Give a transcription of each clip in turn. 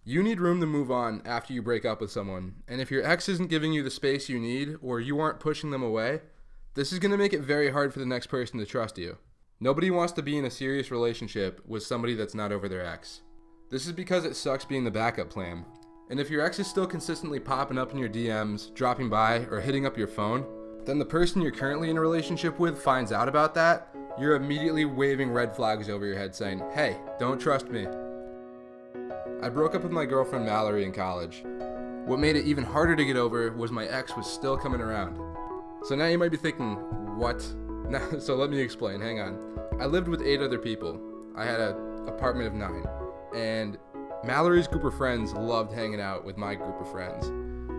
You need room to move on after you break up with someone, and if your ex isn't giving you the space you need or you aren't pushing them away, this is going to make it very hard for the next person to trust you. Nobody wants to be in a serious relationship with somebody that's not over their ex. This is because it sucks being the backup plan. And if your ex is still consistently popping up in your DMs, dropping by, or hitting up your phone, then the person you're currently in a relationship with finds out about that, you're immediately waving red flags over your head saying, "Hey, don't trust me." I broke up with my girlfriend Mallory in college. What made it even harder to get over was my ex was still coming around. So now you might be thinking, what? So let me explain, hang on. I lived with 8 other people. I had an apartment of 9. And Mallory's group of friends loved hanging out with my group of friends.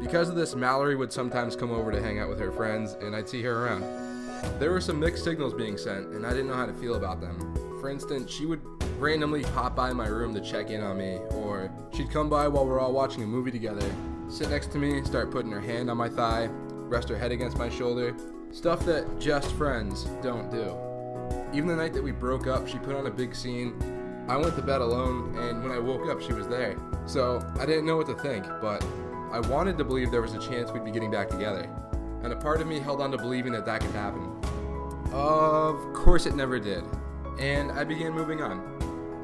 Because of this, Mallory would sometimes come over to hang out with her friends, and I'd see her around. There were some mixed signals being sent, and I didn't know how to feel about them. For instance, she would randomly pop by my room to check in on me, or she'd come by while we're all watching a movie together, sit next to me, start putting her hand on my thigh, rest her head against my shoulder, stuff that just friends don't do. Even the night that we broke up, she put on a big scene. I went to bed alone, and when I woke up, she was there. So I didn't know what to think, but I wanted to believe there was a chance we'd be getting back together. And a part of me held on to believing that that could happen. Of course it never did. And I began moving on.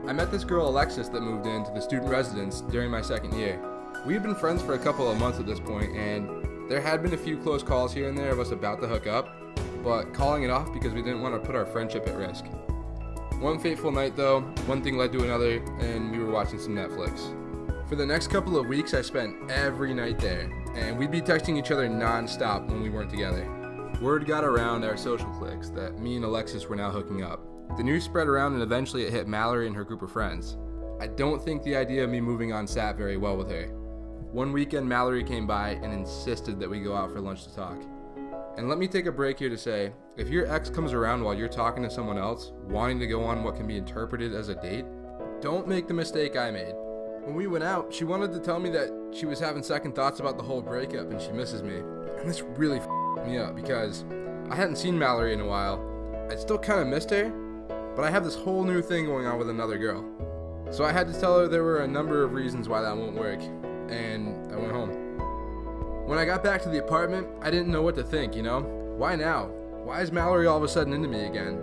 I met this girl Alexis that moved into the student residence during my second year. We had been friends for a couple of months at this point, and there had been a few close calls here and there of us about to hook up, but calling it off because we didn't want to put our friendship at risk. One fateful night though, one thing led to another, and we were watching some Netflix. For the next couple of weeks, I spent every night there, and we'd be texting each other non-stop when we weren't together. Word got around our social cliques that me and Alexis were now hooking up. The news spread around, and eventually it hit Mallory and her group of friends. I don't think the idea of me moving on sat very well with her. One weekend, Mallory came by and insisted that we go out for lunch to talk. And let me take a break here to say, if your ex comes around while you're talking to someone else, wanting to go on what can be interpreted as a date, don't make the mistake I made. When we went out, she wanted to tell me that she was having second thoughts about the whole breakup and she misses me. And this really f***ed me up because I hadn't seen Mallory in a while. I still kind of missed her, but I have this whole new thing going on with another girl. So I had to tell her there were a number of reasons why that won't work, and I went home. When I got back to the apartment, I didn't know what to think, you know? Why now? Why is Mallory all of a sudden into me again?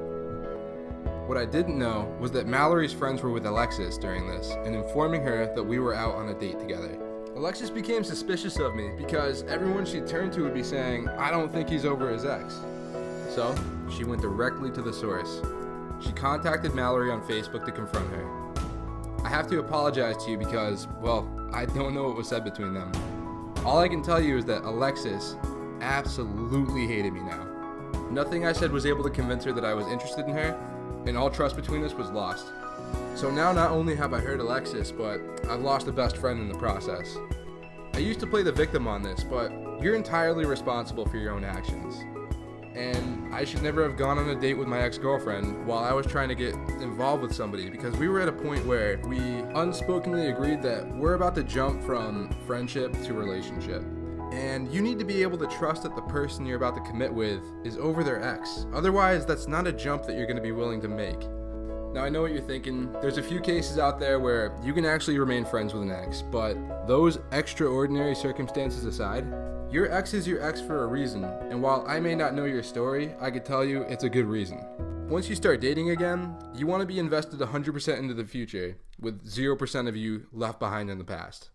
What I didn't know was that Mallory's friends were with Alexis during this and informing her that we were out on a date together. Alexis became suspicious of me because everyone she turned to would be saying, "I don't think he's over his ex." So she went directly to the source. She contacted Mallory on Facebook to confront her. I have to apologize to you because, well, I don't know what was said between them. All I can tell you is that Alexis absolutely hated me now. Nothing I said was able to convince her that I was interested in her, and all trust between us was lost. So now not only have I hurt Alexis, but I've lost a best friend in the process. I used to play the victim on this, but you're entirely responsible for your own actions. And I should never have gone on a date with my ex-girlfriend while I was trying to get involved with somebody because we were at a point where we unspokenly agreed that we're about to jump from friendship to relationship. And you need to be able to trust that the person you're about to commit with is over their ex. Otherwise, that's not a jump that you're going to be willing to make. Now, I know what you're thinking. There's a few cases out there where you can actually remain friends with an ex, but those extraordinary circumstances aside, your ex is your ex for a reason, and while I may not know your story, I could tell you it's a good reason. Once you start dating again, you want to be invested 100% into the future, with 0% of you left behind in the past.